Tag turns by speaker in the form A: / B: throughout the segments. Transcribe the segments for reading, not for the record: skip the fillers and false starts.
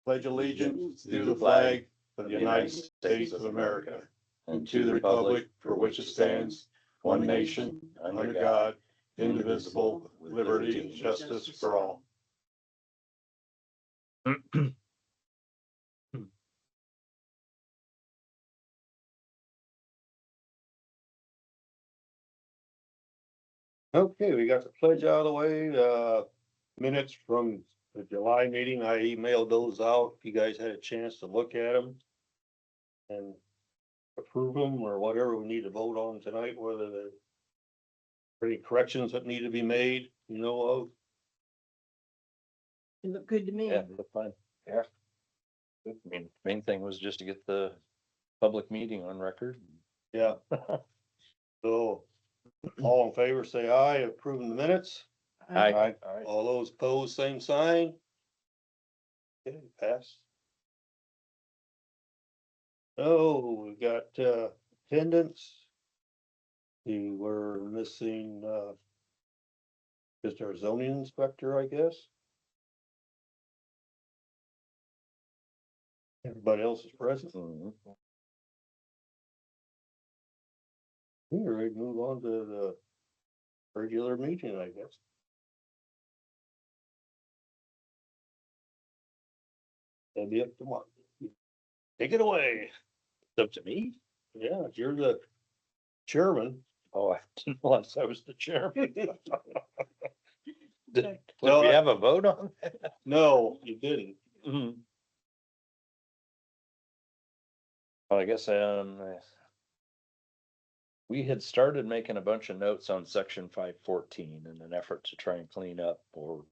A: pledge allegiance to the flag of the United States of America and to the republic for which it stands, one nation, under God, indivisible, with liberty and justice for all. Okay, we got the pledge out of the way, minutes from the July meeting, I emailed those out, if you guys had a chance to look at them. And approve them or whatever we need to vote on tonight, whether there are any corrections that need to be made, you know of.
B: It looked good to me.
C: Yeah, look fine. Yeah. I mean, main thing was just to get the public meeting on record.
A: Yeah. So, all in favor, say aye, approving the minutes.
C: Aye.
A: All those opposed, same sign. Okay, pass. Oh, we got, attendance. We were missing, just our zoning inspector, I guess. Everybody else is present.
C: Mhm.
A: We're ready to move on to the regular meeting, I guess. That'll be up to Mark. Take it away.
C: It's up to me?
A: Yeah, you're the chairman.
C: Oh, I didn't realize I was the chairman. Did
A: No,
C: we have a vote on
A: No, you didn't.
C: that? Well, I guess, we had started making a bunch of notes on section 514 in an effort to try and clean up or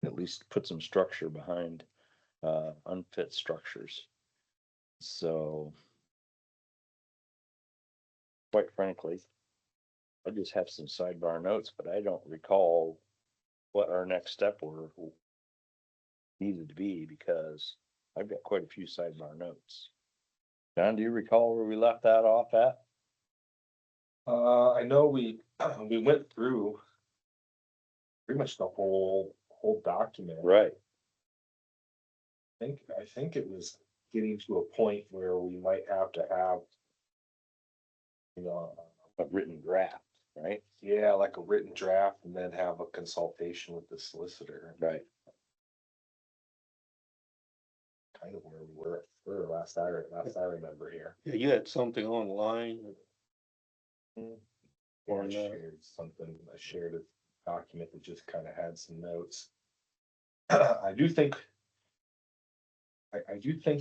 C: at least put some structure behind, unfit structures. So quite frankly, I just have some sidebar notes, but I don't recall what our next step were needed to be because I've got quite a few sidebar notes. John, do you recall where we left that off at?
D: I know we went through pretty much the whole document.
C: Right.
D: I think it was getting to a point where we might have to have, you know,
C: A written draft, right?
D: yeah, like a written draft and then have a consultation with the solicitor.
C: Right.
D: Kind of where we were last I remember here.
A: Yeah, you had something online.
D: Or I shared something, I shared a document that just kind of had some notes. I do think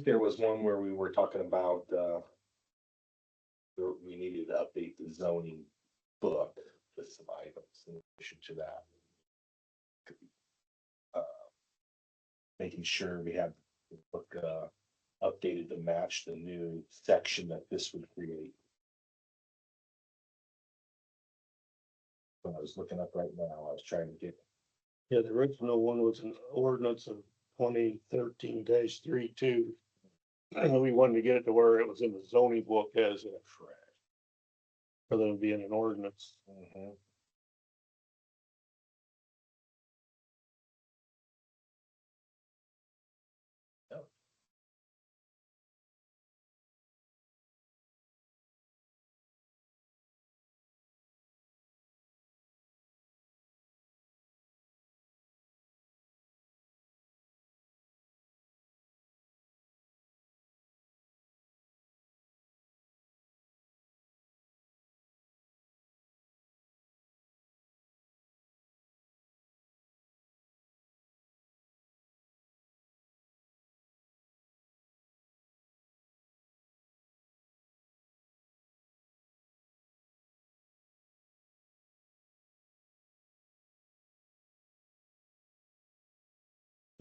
D: there was one where we were talking about, we needed to update the zoning book with some items in addition to that. Making sure we had the book, updated to match the new section that this would create. When I was looking up right now, I was trying to get,
A: Yeah, the original one was an ordinance of 2013-32. We wanted to get it to where it was in the zoning book as a rather than being an ordinance.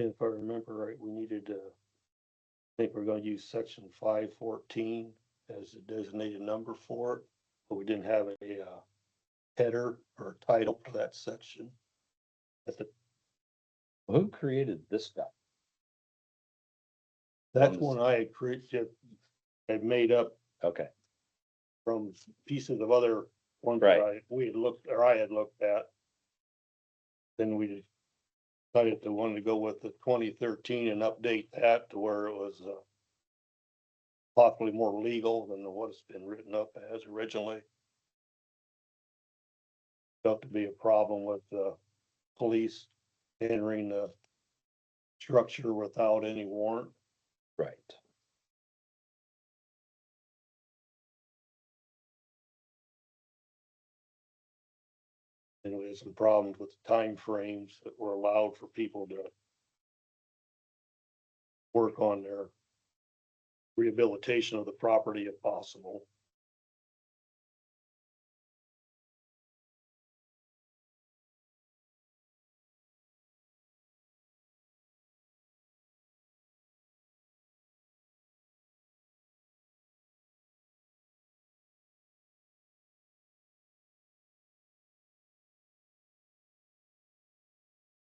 A: If I remember right, we needed, I think we're gonna use section 514 as a designated number for it, but we didn't have a, header or a title to that section.
C: Who created this guy?
A: That's one I had created, had made up
C: Okay,
A: from pieces of other ones
C: Right.
A: that we had looked, or I had looked at. Then we decided to want to go with the 2013 and update that to where it was, possibly more legal than what it's been written up as originally. Felt to be a problem with, police entering the structure without any warrant.
C: Right.
A: And we had some problems with timeframes that were allowed for people to work on their rehabilitation of the property if possible.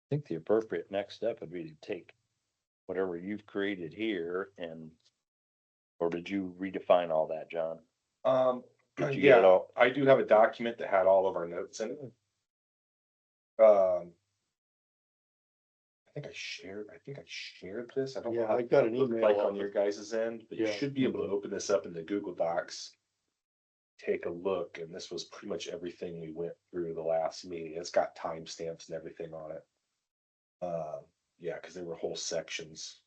C: I think the appropriate next step would be to take whatever you've created here and, or did you redefine all that, John? Did you get it
D: yeah,
C: all?
D: I do have a document that had all of our notes in it. I think I shared this. I don't.
A: Yeah,
D: have
A: I got
D: it
A: an
D: look
A: email
D: Like
A: of
D: on
A: it.
D: your guys' end, but you
A: Yeah.
D: should be able to open this up in the Google Docs. Take a look, and this was pretty much everything we went through the last meeting. It's got timestamps and everything on it. Yeah, because there were whole sections.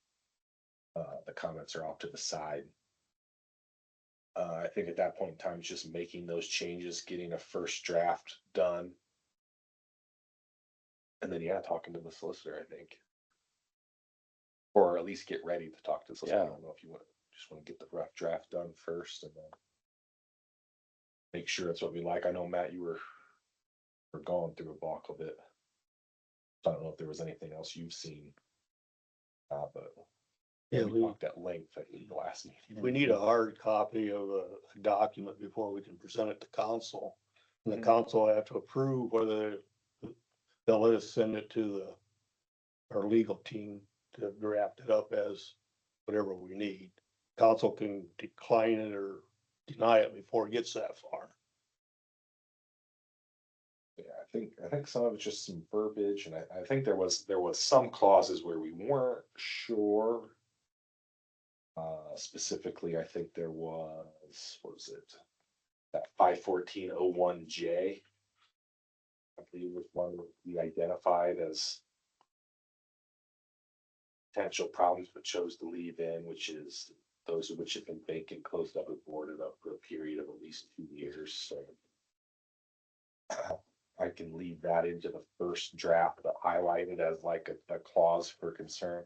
D: The comments are off to the side. I think at that point in time, it's just making those changes, getting a first draft done. And then, yeah, talking to the solicitor, I think. Or at least get ready to talk to the solicitor. I
C: Yeah.
D: don't know if you just want to get the rough draft done first and then make sure it's what we like. I know, Matt, you were going through a block of it. I don't know if there was anything else you've seen. But
A: Yeah,
D: we
A: we,
D: talked at length, I think, the last meeting.
A: we need a hard copy of a document before we can present it to council. And the
D: Mhm.
A: council will have to approve whether they'll let us send it to our legal team to draft it up as whatever we need. Council can decline it or deny it before it gets that far.
D: Yeah, I think some of it's just some verbiage, and I think there was some clauses where we weren't sure. Specifically, I think there was, what was it? That 51401J. I believe was one we identified as potential problems, but chose to leave in, which is those which have been vacant, closed up, and boarded up for a period of at least 2 years. So I can leave that into the first draft, but highlight it as like a clause for concern.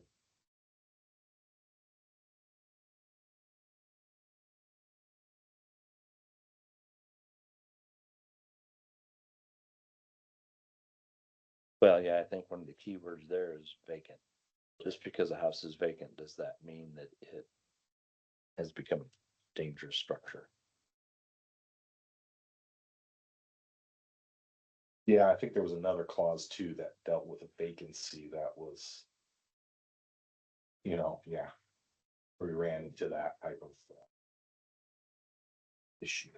C: Well, yeah, I think one of the key words there is vacant. Just because a house is vacant, does that mean that it has become a dangerous structure?
D: Yeah, I think there was another clause too that dealt with a vacancy that was, yeah, we ran into that type of issue.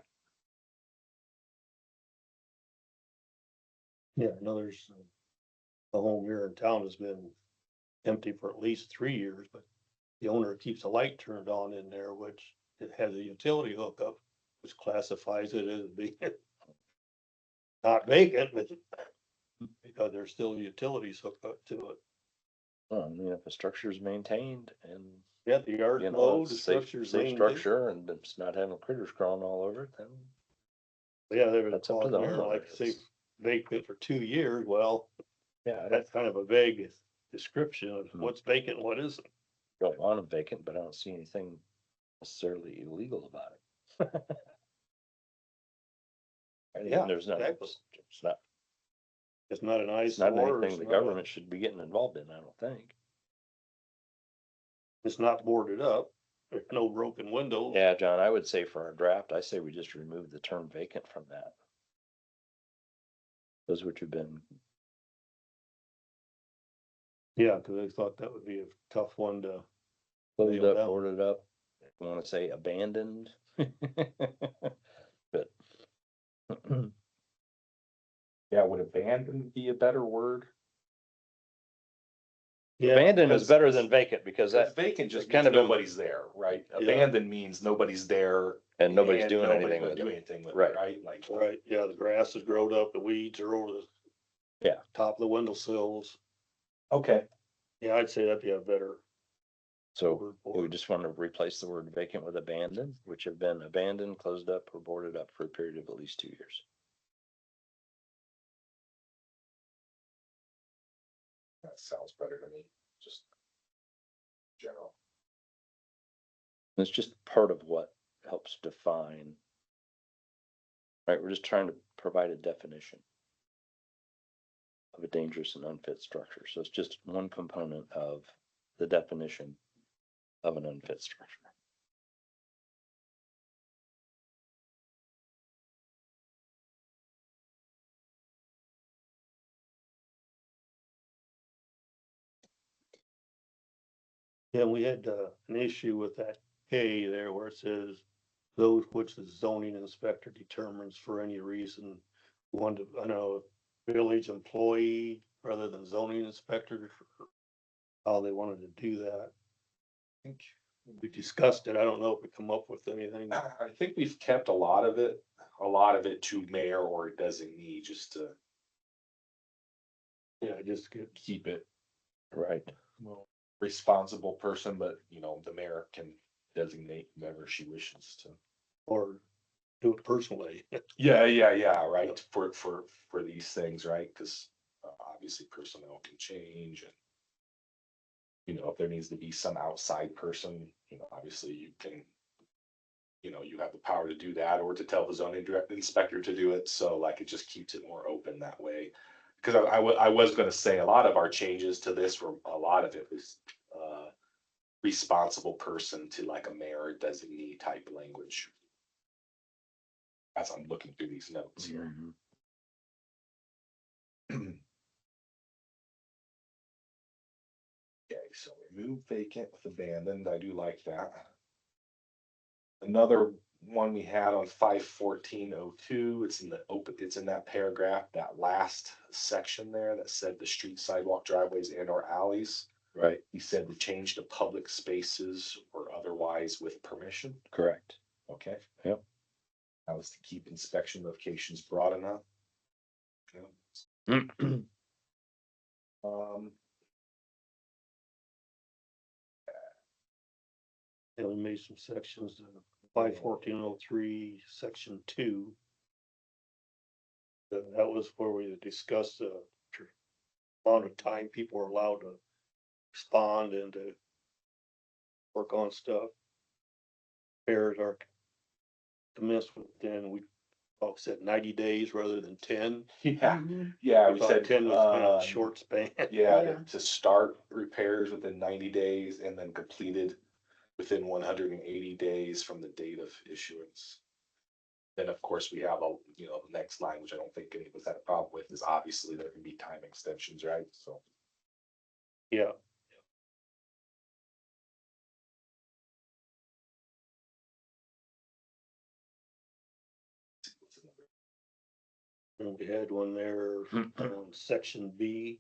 A: Yeah, another's, the home here in town has been empty for at least 3 years, but the owner keeps a light turned on in there, which it has a utility hookup, which classifies it as being not vacant, but because there's still utilities hooked up to it.
C: Well, I mean, if a structure is maintained and,
A: Yeah, the yard's
C: you know,
A: mowed, the
C: it's safe,
A: structure's
C: safe
A: maintained.
C: structure and it's not having critters crawling all over it, then
A: Yeah, there was a
C: that's up to
A: clause
C: the
A: in there,
C: homeowner.
A: like say vacant for 2 years. Well,
C: Yeah, I don't,
A: that's kind of a vague description of
C: Hmm.
A: what's vacant, and what isn't.
C: don't want them vacant, but I don't see anything necessarily illegal about it. I mean,
A: Yeah,
C: there's not,
A: exactly.
C: it's not,
A: It's not an
C: it's not
A: eyesore.
C: anything the government should be getting involved in, I don't think.
A: It's not boarded up. There's no broken windows.
C: Yeah, John, I would say for our draft, I say we just remove the term vacant from that. Those which have been,
A: Yeah, cause I thought that would be a tough one to,
C: closed
A: Nailed
C: up,
A: down.
C: boarded up, if you wanna say abandoned. But
D: Yeah, would abandon be a better word?
A: Yeah,
C: Abandoned is
D: Because-
C: better than vacant because
D: Cause
C: that,
D: vacant just
C: kind
D: means
C: of a-
D: nobody's there, right?
A: Yeah.
D: Abandoned means nobody's there.
C: and nobody's
D: and
C: doing
D: nobody's
C: anything
D: gonna
C: with
D: do
C: it.
D: anything with
C: Right.
D: it, right? Like,
A: right, yeah, the grass is growed up, the weeds are over the.
C: Yeah.
A: Top of the windowsills.
D: okay,
A: Yeah, I'd say that'd be a better.
C: So
A: word
C: we
A: for
C: would
A: it.
C: just want to replace the word vacant with abandoned, which have been abandoned, closed up, or boarded up for a period of at least 2 years.
D: that sounds better to me, just general.
C: It's just part of what helps define. Right, we're just trying to provide a definition of a dangerous and unfit structure. So it's just one component of the definition of an unfit structure.
A: Yeah, we had an issue with that K there where it says those which the zoning inspector determines for any reason. One to, I know, village employee rather than zoning inspector. How they wanted to do that.
D: I think,
A: We discussed it. I don't know if we come up with anything.
D: I think we've kept a lot of it to mayor or designee, just to
A: Yeah, just get,
D: keep it
C: Right.
A: well,
D: responsible person, but you know, the mayor can designate whoever she wishes to.
A: or do it personally.
D: Yeah, right, for these things, right, cause obviously personnel can change and. You know, if there needs to be some outside person, you know, obviously you can. You know, you have the power to do that or to tell the zoning direct inspector to do it, so like it just keeps it more open that way. Cause I was gonna say a lot of our changes to this were, a lot of it was, responsible person to like a mayor designee type language. As I'm looking through these notes here.
C: Mhm.
D: Okay, so remove vacant with abandoned, I do like that. Another one we had on 51402. It's in the open, it's in that paragraph, that last section there that said the street, sidewalk, driveways and or alleys.
C: Right,
D: He said to change to public spaces or otherwise with permission,
C: correct.
D: okay?
C: Yep.
D: That was to keep inspection locations broad enough. Okay. Um,
A: And we made some sections, 51403, section 2. That was where we discussed the amount of time people are allowed to respond and to work on stuff. Repairs are commenced within, we said 90 days rather than 10.
D: yeah, yeah,
A: We
D: we
A: thought
D: said,
A: 10 was kind of a short span.
D: yeah,
B: Yeah.
D: to start repairs within 90 days and then completed within 180 days from the date of issuance. Then, of course, we have a, you know, the next line, which I don't think any of us had a problem with, is obviously there can be time extensions, right? So.
A: Yeah. And we had one there on section B,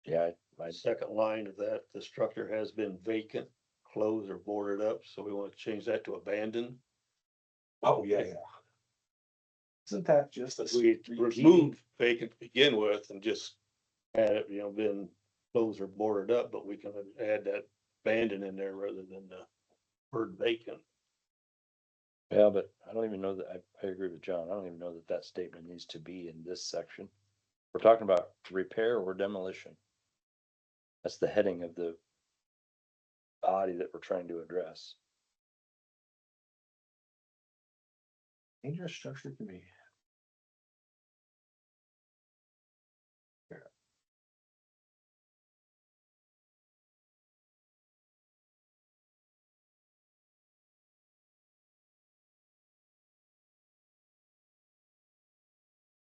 C: Yeah, I,
A: second line of that, the structure has been vacant, closed or boarded up, so we want to change that to abandoned.
D: Oh, yeah. Isn't that just a
A: We
D: street key?
A: removed vacant to begin with and just had it, been closed or boarded up, but we can add that abandoned in there rather than the word vacant.
C: yeah, but I don't even know that, I agree with John. I don't even know that that statement needs to be in this section. We're talking about repair or demolition. That's the heading of the body that we're trying to address.
D: Dangerous structure can be.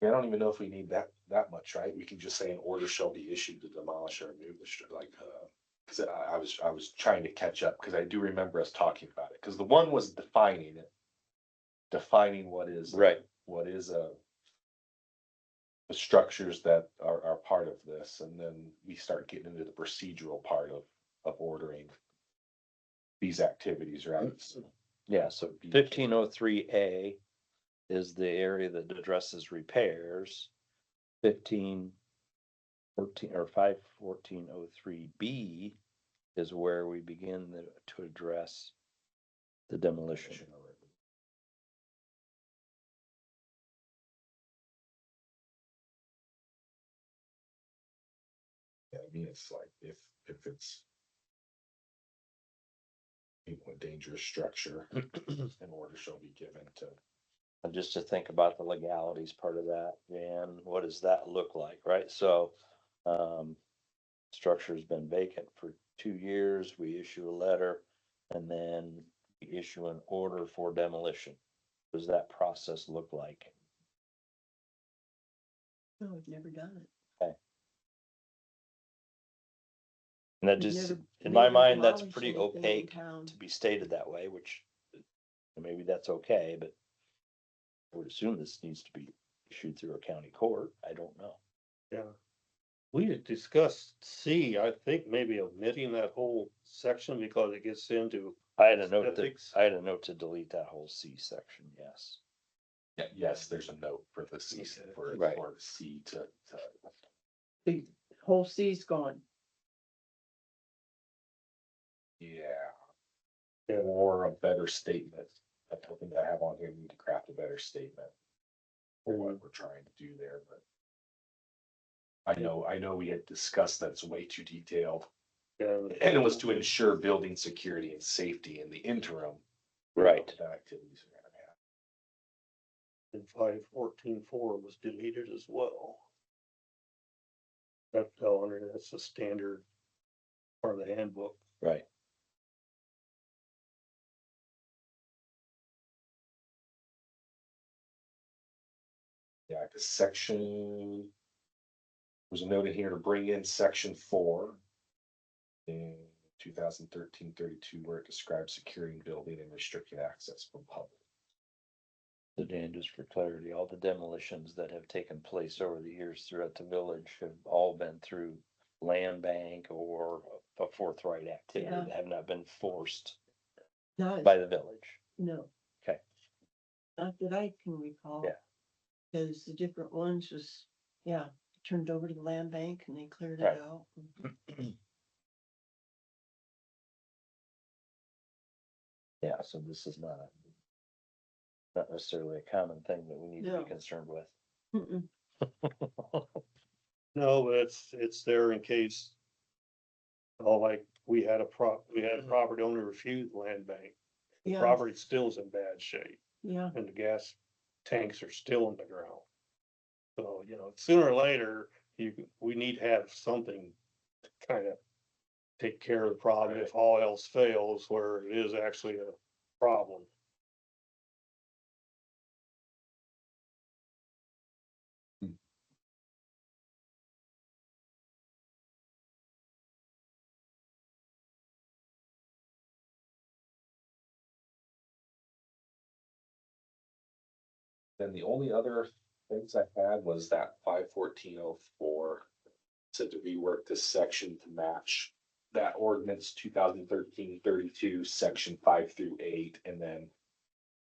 D: Yeah, I don't even know if we need that much, right? We can just say an order shall be issued to demolish or remove the like, cause I was trying to catch up, cause I do remember us talking about it, cause the one was defining it. Defining what is.
C: Right.
D: What is a. the structures that are part of this, and then we start getting into the procedural part of ordering these activities, right? So,
C: Yeah, so 1503A is the area that addresses repairs. 1514 or 51403B is where we begin to address the demolition.
D: Yeah, I mean, it's like if it's a dangerous structure, an order shall be given to.
C: And just to think about the legalities part of that, and what does that look like, right? So, structure's been vacant for 2 years, we issue a letter, and then we issue an order for demolition. What does that process look like?
B: No, we've never done it.
C: And that
B: We've
C: just,
B: never
C: in my
B: made or
C: mind, that's
B: demolished
C: pretty
B: anything in
C: opaque
B: town.
C: to be stated that way, which maybe that's okay, but I would assume this needs to be issued through a county court. I don't know.
A: Yeah. We had discussed C, I think maybe omitting that whole section because it gets into,
C: I had a note
A: Ethics.
C: I had a note to delete that whole C section, yes.
D: Yeah, yes, there's a note for the C,
A: Okay.
D: for
C: Right.
D: C to.
B: The whole C's gone.
D: Yeah,
A: Yeah.
D: or a better statement. I don't think I have on here, we need to craft a better statement for what we're trying to do there, but. I know we had discussed that it's way too detailed,
A: and
D: and it was to ensure building security and safety in the interim.
C: Right.
D: That activities are gonna happen.
A: and 514.4 was deleted as well. That fell under, that's a standard part of the handbook.
C: Right.
D: Yeah, the section. There's a note in here to bring in section 4. In 2013-32, where it describes securing building and restricting access from public.
C: So Dan, just for clarity, all the demolitions that have taken place over the years throughout the village have all been through land bank or a forthright activity
B: Yeah.
C: that have not been forced
B: Not,
C: by the village.
B: no.
C: Okay.
B: Not that I can recall.
C: Yeah.
B: Cause the different ones was, yeah, turned over to the land bank and they cleared
C: Right.
B: it out.
C: Yeah, so this is not necessarily a common thing that we need to
B: No.
C: be concerned with.
B: Mm-mm.
A: No, but it's there in case. Oh, like we had a property owner refuse land bank. The
B: Yeah,
A: property still is in bad shape
B: yeah,
A: and the gas tanks are still in the ground. So, sooner or later, we need to have something to kind of take care of the problem if all else fails, where it is actually a problem.
D: Then the only other things I had was that 514.04. Said to rework this section to match that ordinance 2013-32, section 5 through 8, and then.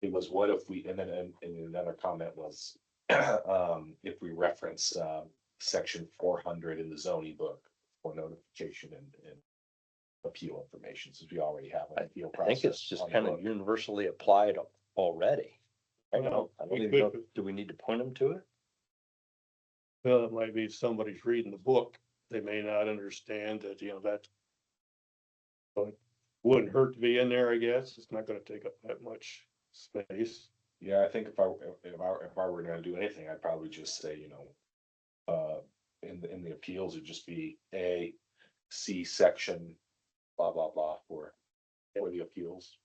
D: It was what if we, and then and another comment was, if we reference section 400 in the zoning book for notification and appeal information, since we already have an appeal
C: I think
D: process.
C: it's just
D: on the
C: kind of
D: book.
C: universally applied already. I
A: Well,
C: don't
A: we
C: even know,
A: could-
C: do we need to point them to it?
A: Well, it might be somebody's reading the book. They may not understand that, that. But wouldn't hurt to be in there, I guess. It's not gonna take up that much space.
D: Yeah, I think if I were gonna do anything, I'd probably just say, in the appeals, it'd just be A, C section, blah, blah, blah, for the appeals.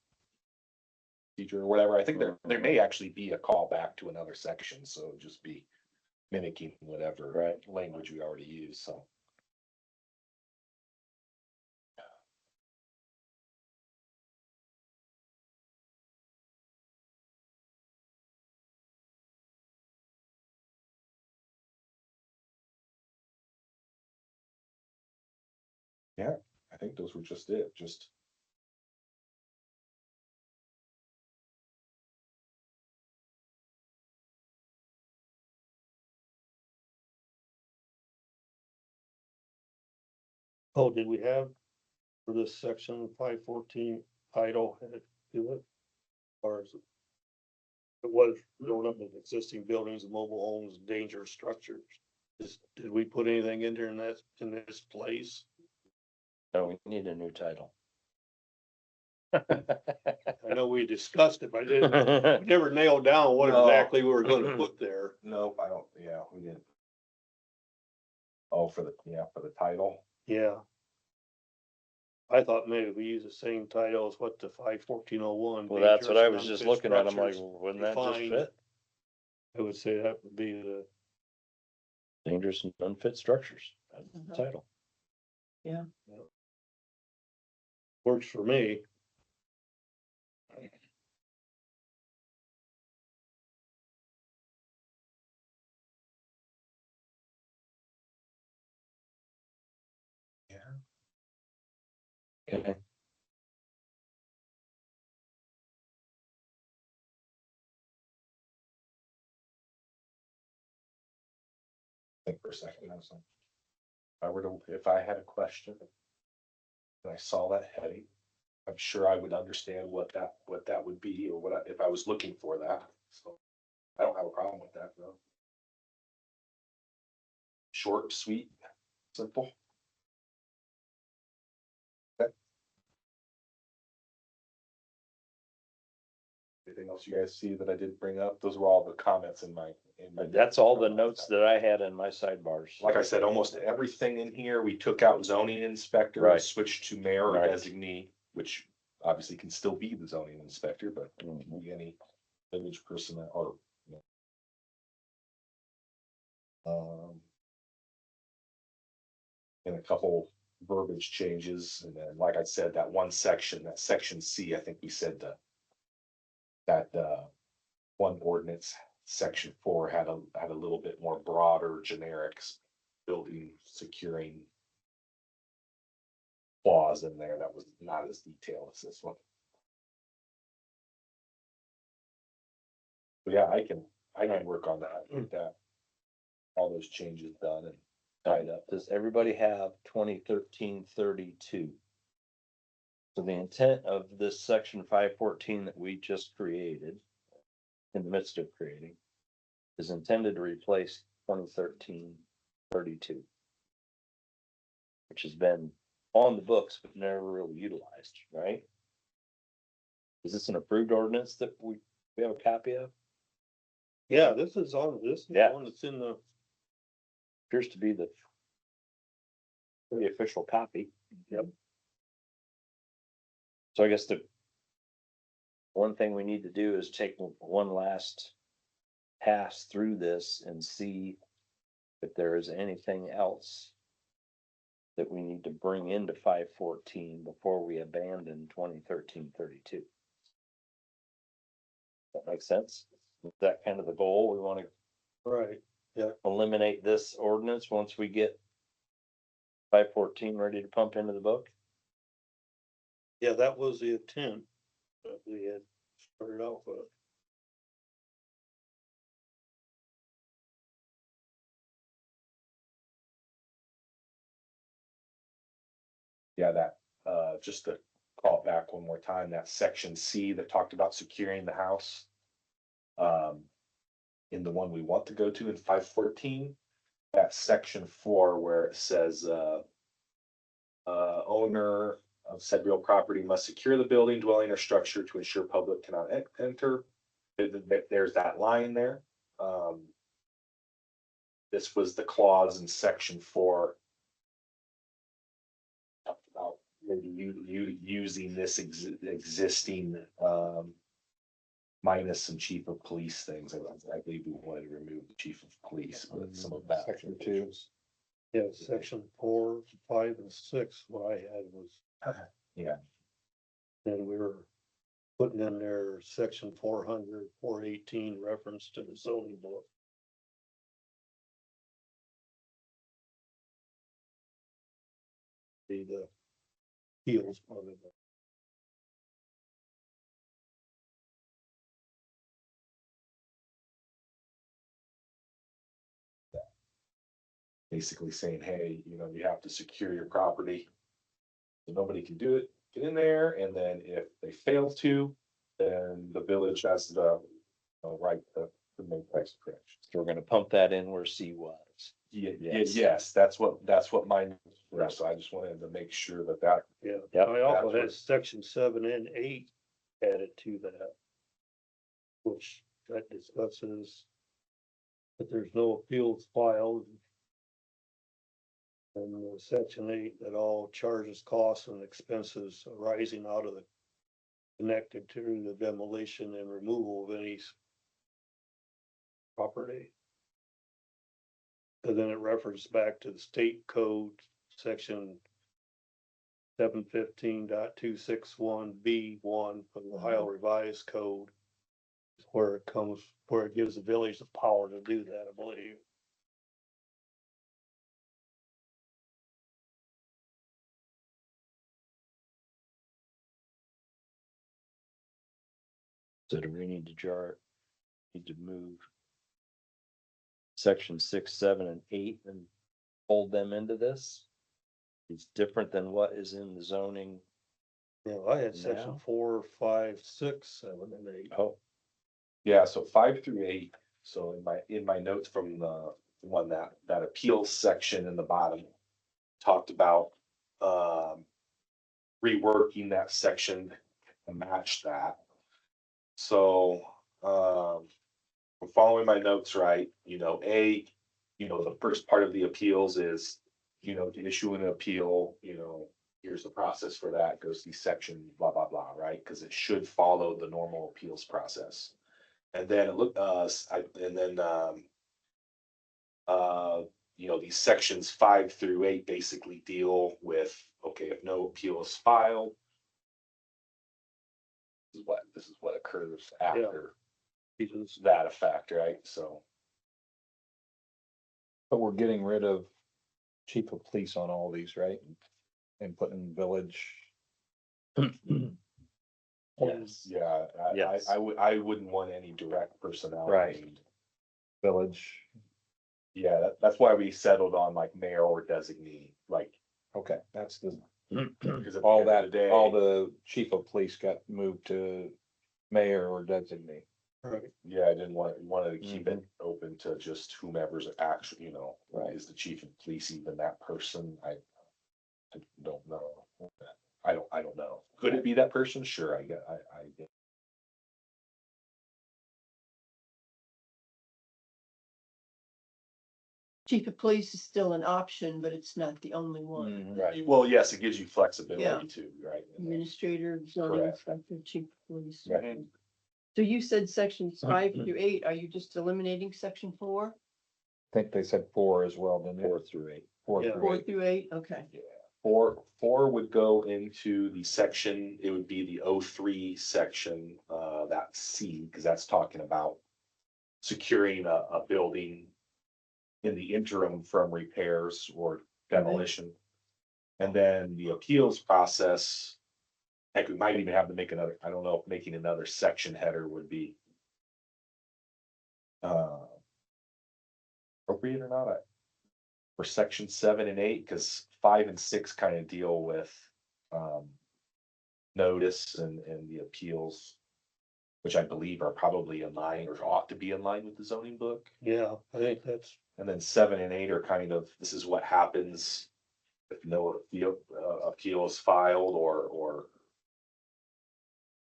D: Teacher or whatever. I think there may actually be a callback to another section, so it'd just be mimicking whatever
C: Right.
D: language we already use, so. I think those were just it, just.
A: Oh, did we have for this section 514 title had to do it? Or is it? It was going up with existing buildings, mobile homes, dangerous structures. Did we put anything in there in this place?
C: No, we need a new title.
A: I know we discussed it, but I didn't, we never nailed down what
D: No.
A: exactly we were gonna put there.
D: Nope, I don't, yeah, we didn't. Oh, for the title.
A: Yeah. I thought maybe we use the same title as what the 51401.
C: Well, that's what I was just looking at. I'm like, wouldn't that just
A: defined.
C: fit?
A: I would say that would be the,
C: Dangerous and unfit structures. That's the
B: Uh-huh.
C: title.
A: works for me.
C: Okay.
D: Think for a second, I was like. If I had a question. And I saw that heading, I'm sure I would understand what that would be, or if I was looking for that, so. I don't have a problem with that, though. Short, sweet, simple. Okay. Anything else you guys see that I didn't bring up? Those were all the comments in my.
C: That's all the notes that I had in my sidebars.
D: Like I said, almost everything in here, we took out zoning inspector, and
C: Right.
D: switched to mayor or
C: Right.
D: designee, which obviously can still be the zoning inspector, but can
C: Mhm.
D: be any village person that, or. You know. And a couple verbiage changes, and then, like I said, that one section, that section C, I think we said that one ordinance, section 4 had a little bit more broader generics, building securing clause in there that was not as detailed as this one. But yeah, I can work on that, get that, all those changes done and tied up.
C: Does everybody have 2013-32? So the intent of this section 514 that we just created, in the midst of creating, is intended to replace 2013-32, which has been on the books but never really utilized, right? Is this an approved ordinance that we have a copy of?
A: Yeah, this is the
C: Yeah.
A: one that's in the,
C: Appears to be the official copy.
A: Yep.
C: So I guess the one thing we need to do is take one last pass through this and see if there is anything else that we need to bring into 514 before we abandon 2013-32. That makes sense? Is that kind of the goal? We want to
A: right,
C: eliminate this ordinance once we get 514 ready to pump into the book?
A: yeah, that was the intent that we had started off with.
D: Yeah, that, just to call it back one more time, that section C that talked about securing the house. In the one we want to go to in 514, that section 4 where it says, owner of said real property must secure the building, dwelling, or structure to ensure public cannot enter. There's that line there. This was the clause in section 4. Talked about maybe you using this existing, minus some chief of police things. I believe we wanted to remove the chief of police, but some of that.
A: Section 2. Yeah, section 4, 5, and 6, what I had was.
D: Yeah.
A: And we were putting in there section 400, 418 reference to the zoning book. the appeals part of it.
D: Basically saying, hey, you know, you have to secure your property. So nobody can do it, get in there, and then if they fail to, then the village has the right to make price correction.
C: So we're gonna pump that in where C was.
D: Yes, that's what mine were, so I just wanted to make sure that
A: Yeah,
C: Yep,
A: I also
D: that's
A: had
D: what-
A: section 7 and 8 added to that. Which that discusses that there's no appeals filed. And section 8, that all charges, costs and expenses arising out of the connected to the demolition and removal of any property. And then it referenced back to the state code, section 715.261B1 of the Ohio Revised Code. Where it comes, where it gives the village the power to do that, I believe.
C: So do we need to need to move section 6, 7, and 8 and fold them into this? It's different than what is in the zoning.
A: You know, I had section
C: Now?
A: 4, 5, 6, 7, and 8.
C: Oh,
D: yeah, so 5 through 8, so in my notes from the one that appeals section in the bottom. Talked about reworking that section to match that. So I'm following my notes right, you know, the first part of the appeals is, you know, to issue an appeal, you know, here's the process for that, goes to section, blah, blah, blah, right? Because it should follow the normal appeals process. And then you know, these sections 5 through 8 basically deal with, okay, if no appeal is filed. This is what occurs after
A: Because
D: that effect, right? So,
E: But we're getting rid of chief of police on all these, right? And putting village,
C: yes.
D: yeah,
C: Yes.
D: I wouldn't want any direct personnel.
C: Right.
D: named.
E: village,
D: Yeah, that's why we settled on like mayor or designee, like.
E: okay, that's the,
D: Because at the
E: all
D: end of
E: that,
D: the day,
E: all the chief of police got moved to mayor or designate.
A: right,
D: yeah, I didn't wanted to keep it open to just whomever's actually, you know,
E: Right.
D: is the chief of police even that person? I don't know. I don't know. Could it be that person? Sure, I get.
B: Chief of police is still an option, but it's not the only one.
E: Mhm.
D: Right, well, yes, it gives you
B: Yeah.
D: flexibility too, right?
B: Administrator, zoning
D: Correct.
B: inspector, chief of police.
D: Right.
B: So you said sections 5 through 8, are you just eliminating section 4?
E: I think they said 4 as well, didn't they?
C: 4 through 8.
E: 4
A: Yeah.
E: through
B: 4
E: 8.
B: through 8, okay.
D: Yeah, four would go into the section, it would be the 03 section, that C, because that's talking about securing a building in the interim from repairs or demolition. And then the appeals process, heck, we might even have to make another, I don't know if making another section header would be appropriate or not. For section 7 and 8, because 5 and 6 kind of deal with notice and the appeals, which I believe are probably in line or ought to be in line with the zoning book.
A: yeah, I think that's,
D: And then 7 and 8 are kind of, this is what happens if no appeal is filed or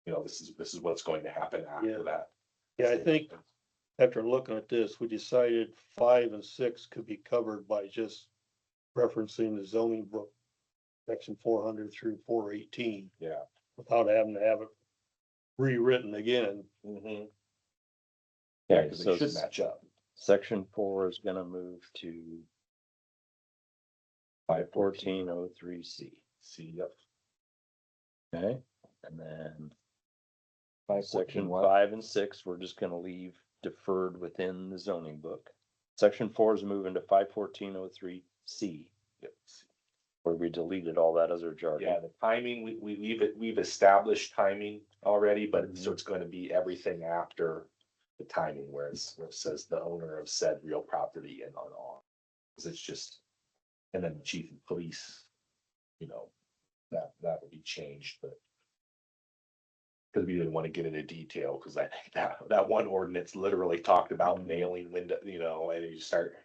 D: you know, this is what's going to happen
A: Yeah.
D: after that.
A: yeah, I think after looking at this, we decided 5 and 6 could be covered by just referencing the zoning book, section 400 through 418,
D: Yeah.
A: without having to have it rewritten again.
D: Yeah,
C: Okay,
D: because
C: so
D: they should match up.
C: section 4 is gonna move to 514.03C.
D: See, yep.
C: Okay, and then
E: 514
C: section
E: what?
C: 5 and 6, we're just gonna leave deferred within the zoning book. Section 4 is moving to 514.03C.
D: Yep.
C: where we deleted all that other jargon.
D: Yeah, the timing, we've established timing already, but so it's gonna be everything after the timing where it says the owner of said real property and on. Cause it's just, and then the chief of police, you know, that would be changed, but. Cause we didn't wanna get into detail, cause I think that one ordinance literally talked about nailing window, you know, and you start.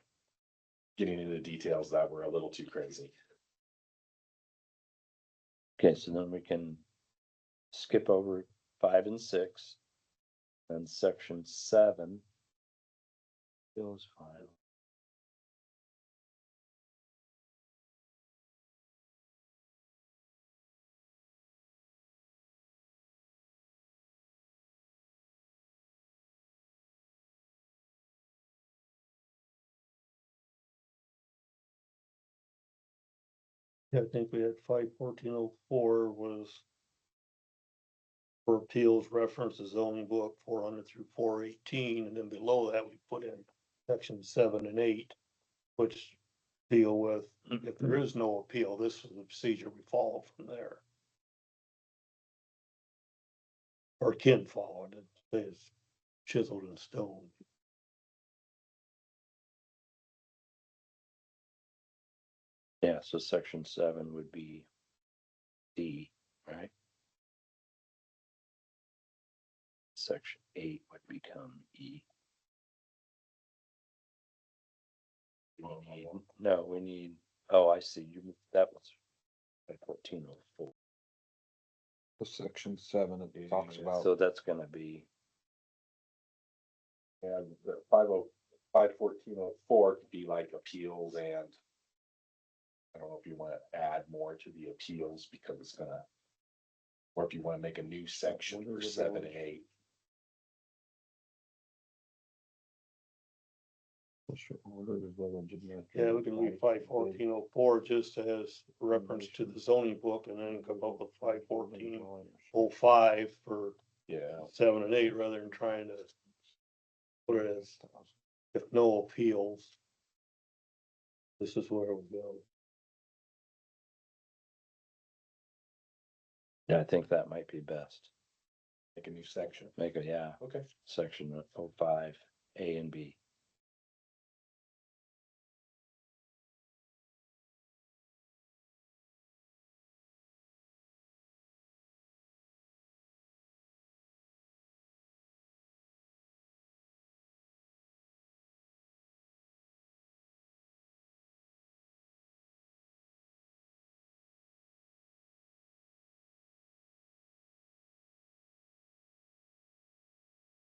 D: Getting into details that were a little too crazy.
C: Okay, so then we can skip over 5 and 6. And section 7. Bills file.
A: Yeah, I think we had 51404 was. For appeals reference the zoning book 400 through 418, and then below that we put in section 7 and 8. Which deal with, if there is no appeal, this is the procedure we follow from there. Or can follow it, it is chiseled in stone.
C: Yeah, so section 7 would be D, right? Section 8 would become E. We need, oh, I see, that was 1404.
E: The section 7, it talks about.
C: So that's gonna be,
D: And the 51404 could be like appeals and. I don't know if you wanna add more to the appeals because it's gonna. Or if you wanna make a new section for 7 and 8.
A: Yeah, we can leave 51404 just as reference to the zoning book and then come up with 51405 for
D: Yeah.
A: 7 and 8 rather than trying to. Put it as, if no appeals. This is where we go.
C: yeah, I think that might be best.
D: Make a new section.
C: Make it, yeah,
D: Okay.
C: section 05, A and B.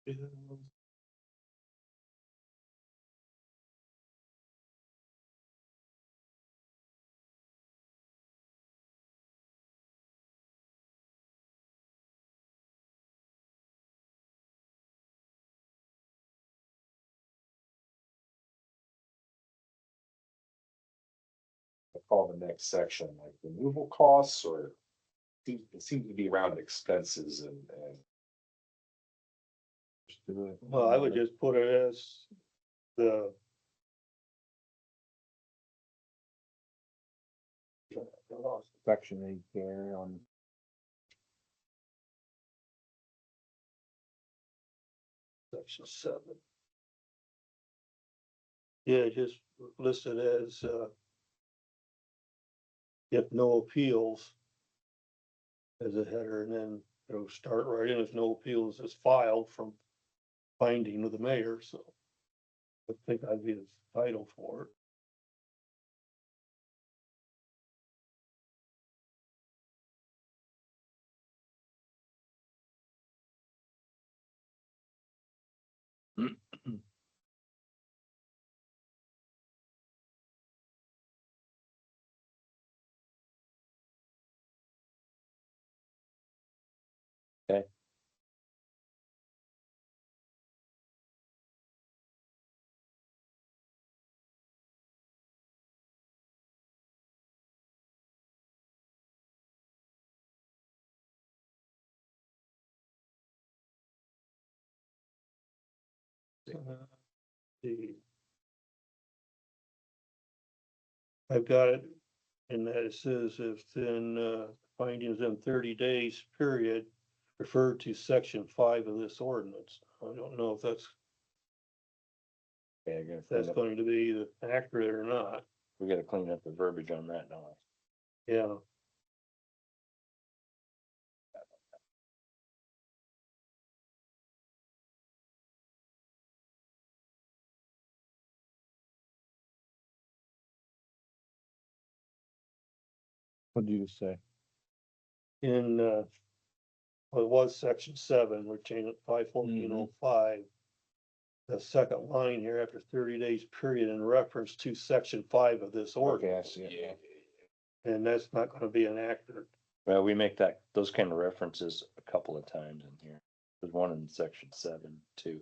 D: I call the next section like removal costs or. It seems to be around expenses and.
A: Well, I would just put it as the.
E: Section 8 there on.
A: Section 7. Yeah, just listed as, if no appeals. As a header, and then it'll start right in, if no appeals is filed from finding of the mayor, so. I think I'd be the title for it.
C: Okay.
A: The. I've got it And that it says if then, findings in 30 days period, refer to section 5 of this ordinance. I don't know if that's,
C: Yeah, I gotta
A: if that's
C: clean up-
A: going to be accurate or not.
C: we gotta clean up the verbiage on that now.
A: Yeah,
E: What'd you just say?
A: in, well, it was section 7, we're changing it 51405. The second line here, after 30 days period in reference to section 5 of this
E: Okay, I
A: ordinance.
E: see it.
D: Yeah.
A: And that's not gonna be inaccurate.
C: Well, we make those kind of references a couple of times in here. There's one in section 7 too.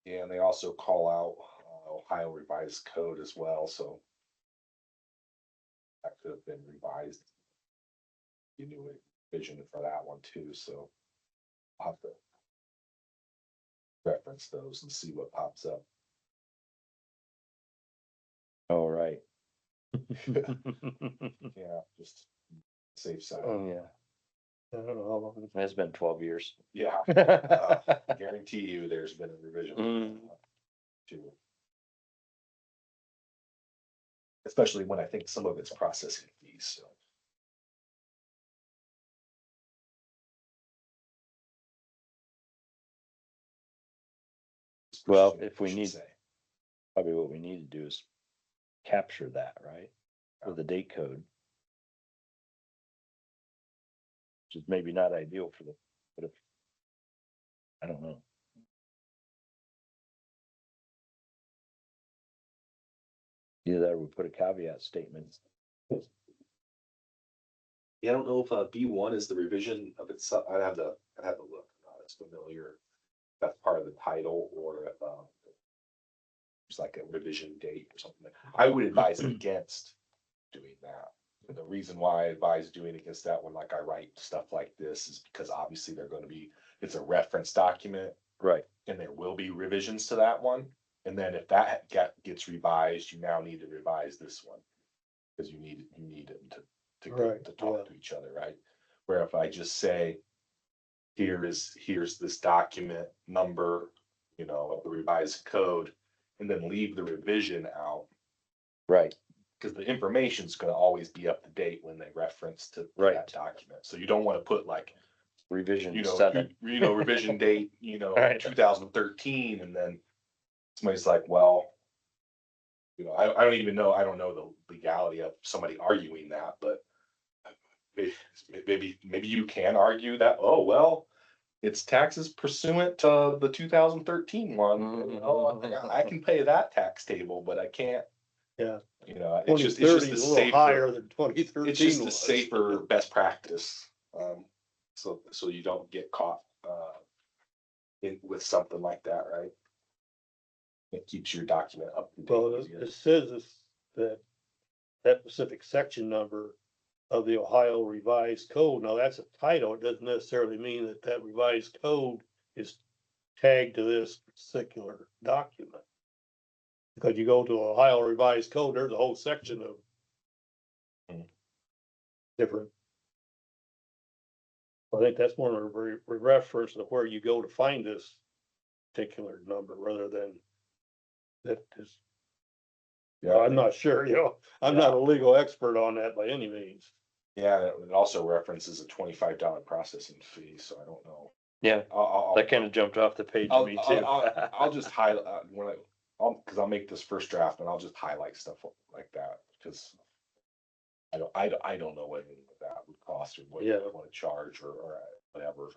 D: Yeah, and they also call out Ohio Revised Code as well, so. That could have been revised. You knew a vision for that one too, so. I'll have to. Reference those and see what pops up.
C: Oh, right.
D: Yeah, just safe side.
C: Oh, yeah.
A: I don't know how long.
C: It's been 12 years.
D: Yeah, guarantee you there's been a revision.
C: Mm.
D: To. Especially when I think some of it's processing fees, so.
C: Well, if
D: I
C: we
D: should
C: need-
D: say.
C: Probably what we need to do is capture that, right? With the date code. Which is maybe not ideal for the, but if. I don't know. Either that or we put a caveat statement.
D: Yeah, I don't know if B1 is the revision of itself. I'd have to look. I'm not as familiar. If that's part of the title or if it's like a revision date or something. I would advise against doing that. And the reason why I advise doing against that one, like I write stuff like this, is because obviously they're going to be, it's a reference document
C: Right.
D: and there will be revisions to that one. And then if that gets revised, you now need to revise this one. Because you need them
A: Right,
D: to talk
A: yeah.
D: to each other, right? Where if I just say, here's this document number, of the revised code, and then leave the revision out,
C: Right.
D: because the information's gonna always be up to date when they reference to
C: Right.
D: that document. So you don't want to put like,
C: Revision 7.
D: revision date,
C: Right.
D: 2013, and then somebody's like, well, I don't even know, I don't know the legality of somebody arguing that, but maybe you can argue that, oh, well, it's taxes pursuant to the 2013 one. I can pay that tax table, but I can't.
A: Yeah.
D: It's just
A: 2030 is
D: a
A: a little
D: safer,
A: higher than 2013
D: it's just a
A: was.
D: safer best practice. So you don't get caught with something like that, right? It keeps your document up to
A: Well,
D: date
A: it
D: easier.
A: says that specific section number of the Ohio Revised Code. Now, that's a title. It doesn't necessarily mean that revised code is tagged to this particular document. Because you go to Ohio Revised Code, there's a whole section of different. I think that's one of the reference to where you go to find this particular number rather than that is.
D: Yeah,
A: I'm not sure, I'm not a legal expert on that by any means.
D: yeah, it also references a $25 processing fee, so I don't know.
C: Yeah,
D: I'll,
C: that kind of jumped off the page to me too.
D: I'll just highlight because I'll make this first draft and I'll just highlight stuff like that because I don't know what any of that would cost or what you want to charge or whatever.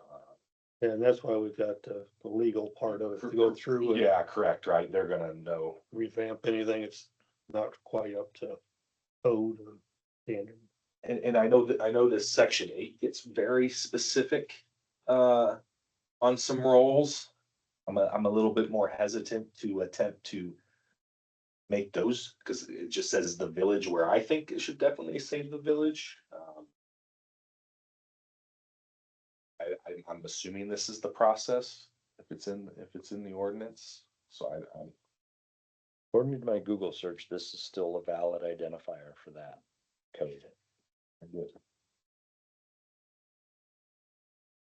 A: And that's why we've got the legal part of it to go through and
D: Yeah, correct, right? They're gonna know.
A: revamp anything. It's not quite up to code or standard.
D: And I know this section 8 gets very specific on some roles. I'm a little bit more hesitant to attempt to make those because it just says the village where I think it should definitely say the village. I'm assuming this is the process if it's in the ordinance. So
C: According to my Google search, this is still a valid identifier for that. code.
D: Good.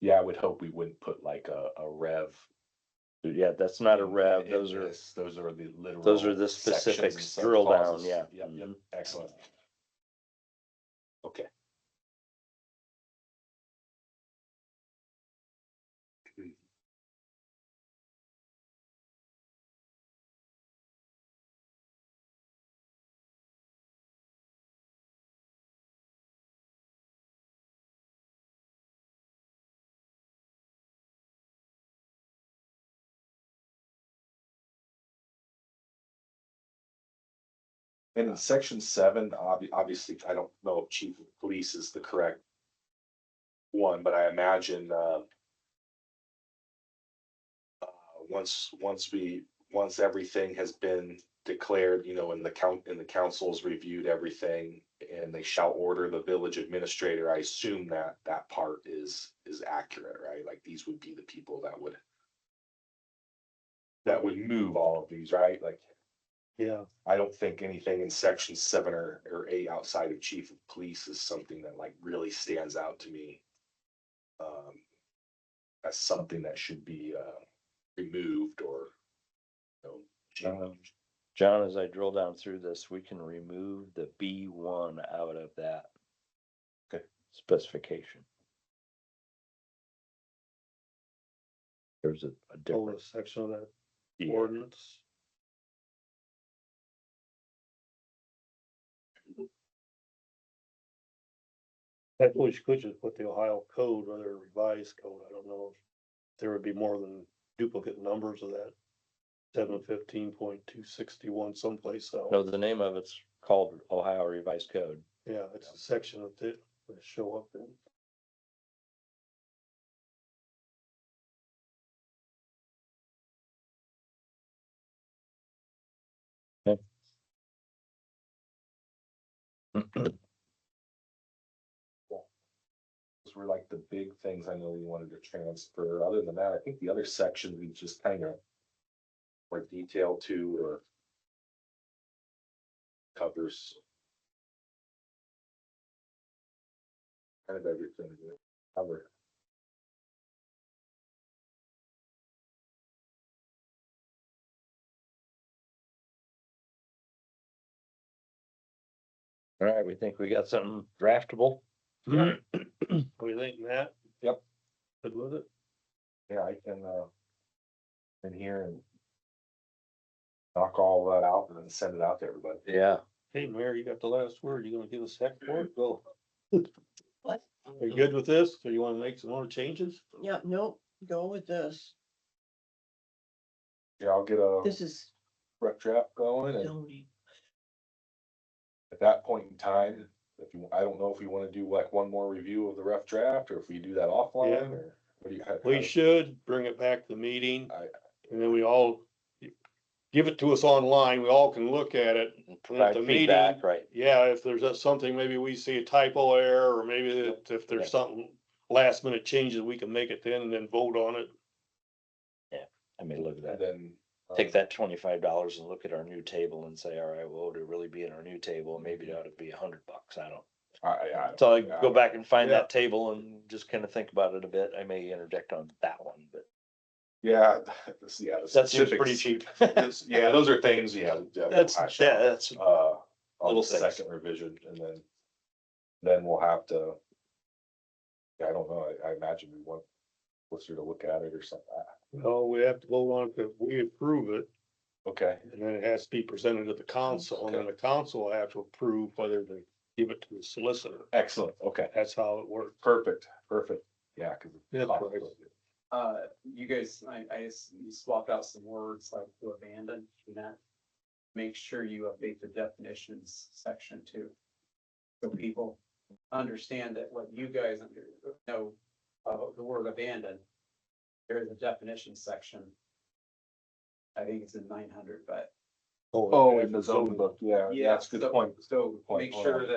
D: Yeah, I would hope we wouldn't put like a rev.
C: Yeah, that's not a rev,
D: in
C: those are,
D: this. Those are the literal.
C: those are the
D: sections
C: specifics,
D: and
C: drill down,
D: subclauses.
C: yeah.
D: Yep, yep,
C: Mhm.
D: excellent. Okay. And in section 7, obviously, I don't know if chief of police is the correct one, but I imagine, once everything has been declared, and the council's reviewed everything, and they shall order the village administrator, I assume that that part is accurate, right? Like, these would be the people that would move all of these, right? Like,
A: Yeah,
D: I don't think anything in section 7 or 8 outside of chief of police is something that like really stands out to me. As something that should be removed or, changed.
C: John, as I drill down through this, we can remove the B1 out of that.
D: Okay.
C: Specification. There's a
A: whole
C: different.
A: section of that
C: Yeah.
A: ordinance. I suppose you could just put the Ohio code, rather than revised code. I don't know if there would be more than duplicate numbers of that. 715.261 someplace else.
C: No, the name of it's called Ohio Revised Code.
A: Yeah, it's a section of it that show up in.
D: Those were like the big things I know we wanted to transfer. Other than that, I think the other sections we just kind of more detail to or covers kind of everything we cover.
C: All right, we think we got something draftable.
A: What do you think, Matt?
D: Yep.
A: Good with it?
D: Yeah, I can in here and knock all that out and then send it out to everybody.
C: Yeah.
A: Hey, Mayor, you got the last word. You gonna give us heck for it? Go.
B: What?
A: Are you good with this? Or you wanna make some more changes?
B: Yeah, nope, go with this.
D: Yeah, I'll get a
B: This is
D: rep draft going and
B: zoning.
D: at that point in time, I don't know if we want to do like one more review of the rough draft or if we do that offline
A: Yeah.
D: or what do you?
A: We should bring it back to the meeting
D: I-
A: and then we all give it to us online. We all can look at it.
C: Provide
A: the
C: feedback,
A: meeting-
C: right?
A: Yeah, if there's something, maybe we see a typo error, or maybe if there's something last minute changes, we can make it then and then vote on it.
C: I mean, look at
D: And
C: that.
D: then.
C: Take that $25 and look at our new table and say, all right, well, would it really be in our new table? Maybe it ought to be $100. I don't. So I go back and find
A: Yeah.
C: that table and just kind of think about it a bit. I may interject on that one, but
D: Yeah, yeah. the
C: that seems
D: specifics-
C: pretty cheap.
D: Yeah, those are things, yeah.
C: That's, that's,
D: On
C: little
D: the
C: things.
D: second revision and then we'll have to. Yeah, I don't know. I imagine we want Lister to look at it or something.
A: Well, we have to vote on it if we approve it,
D: Okay,
A: and then it has to be presented to the council, and then the council will have to approve whether to give it to the solicitor.
D: excellent. Okay,
A: That's how it works.
D: perfect. Yeah, cause.
A: Yeah, right.
F: You guys, you swapped out some words like to abandon, and that. Make sure you update the definitions section too. So people understand that what you guys know about the word abandon. There is a definition section. I think it's in 900, but.
D: Oh, in the zoning book, yeah, that's a good point.
F: So
D: Good point.
F: make sure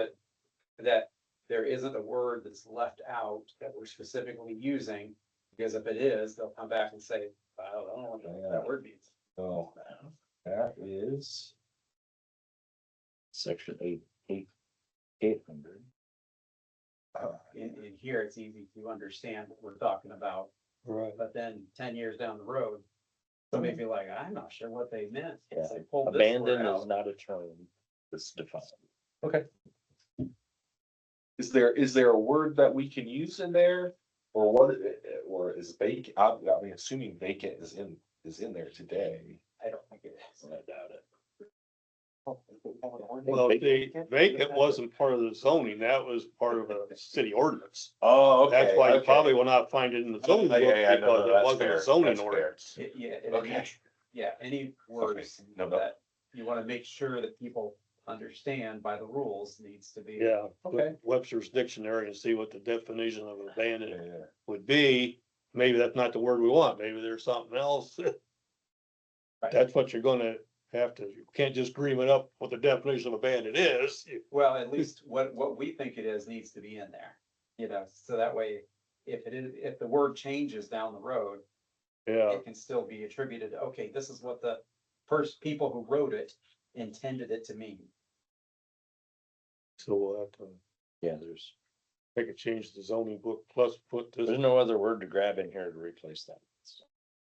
F: that there isn't a word that's left out that we're specifically using. Because if it is, they'll come back and say, I don't know what that word means.
D: Oh, that is.
C: section 8. 800.
F: In here, it's easy to understand what we're talking about,
A: Right.
F: but then 10 years down the road, somebody be like, I'm not sure what they meant.
C: Yeah,
F: So they pulled this word
C: abandon is
F: out.
C: not a term that's defined.
D: Okay. Is there a word that we can use in there? Or what, or is vacant, I mean, assuming vacant is in there today.
F: I don't think it is.
C: I doubt it.
A: Well, the vacant wasn't part of the zoning, that was part of a city ordinance.
D: Oh,
A: That's why you probably will not find it in the zoning book, because it wasn't a zoning ordinance.
D: Okay.
F: Any words
D: No.
F: that you wanna make sure that people understand by the rules needs to be.
A: Yeah,
D: Okay.
A: Webster's dictionary and see what the definition of abandoned
D: Yeah.
A: would be. Maybe that's not the word we want, maybe there's something else.
F: Right.
A: That's what you're gonna have to, you can't just dream it up what the definition of abandoned is.
F: Well, at least what we think it is needs to be in there, so that way, if the word changes down the road,
A: Yeah,
F: it can still be attributed, okay, this is what the first people who wrote it intended it to mean.
A: so we'll have to
C: Yeah, there's
A: make a change to the zoning book, plus put this.
C: no other word to grab in here to replace that.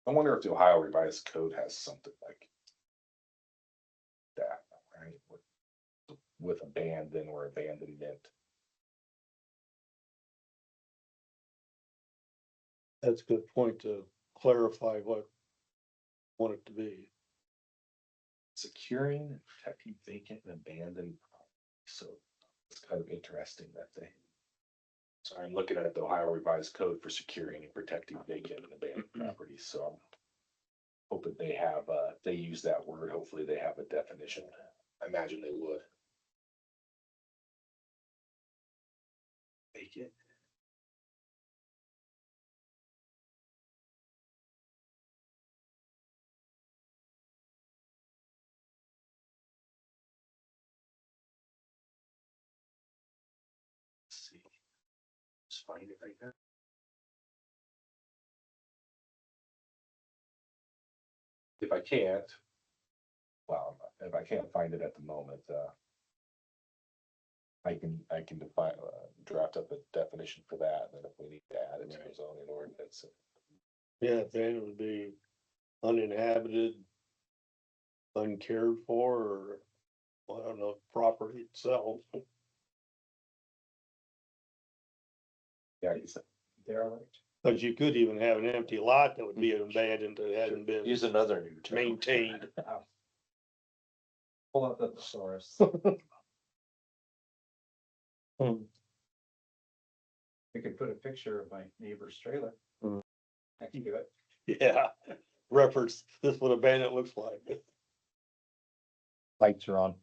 D: I wonder if the Ohio Revised Code has something like that, right? With abandon or abandonment.
A: That's a good point to clarify what want it to be.
D: Securing and protecting vacant and abandoned. So it's kind of interesting that they. So I'm looking at the Ohio Revised Code for securing and protecting vacant and abandoned properties, so I'm. Hoping they have, they use that word, hopefully they have a definition, I imagine they would. Vacant. Let's see. Just find it right now. If I can't. Well, if I can't find it at the moment, I can define, draft up a definition for that, and then if we need to add it to the zoning ordinance.
A: Yeah, abandoned would be uninhabited, uncared for, or, well, I don't know, property itself.
D: Yeah, it's,
F: Derelict.
A: But you could even have an empty lot that would be abandoned that hadn't been
C: Use another new term.
A: maintained.
F: Pull up the thesaurus.
C: Hmm.
F: We could put a picture of my neighbor's trailer.
C: Hmm.
F: Next to it.
A: Yeah, reference, this is what abandoned looks like.
E: Lights are on.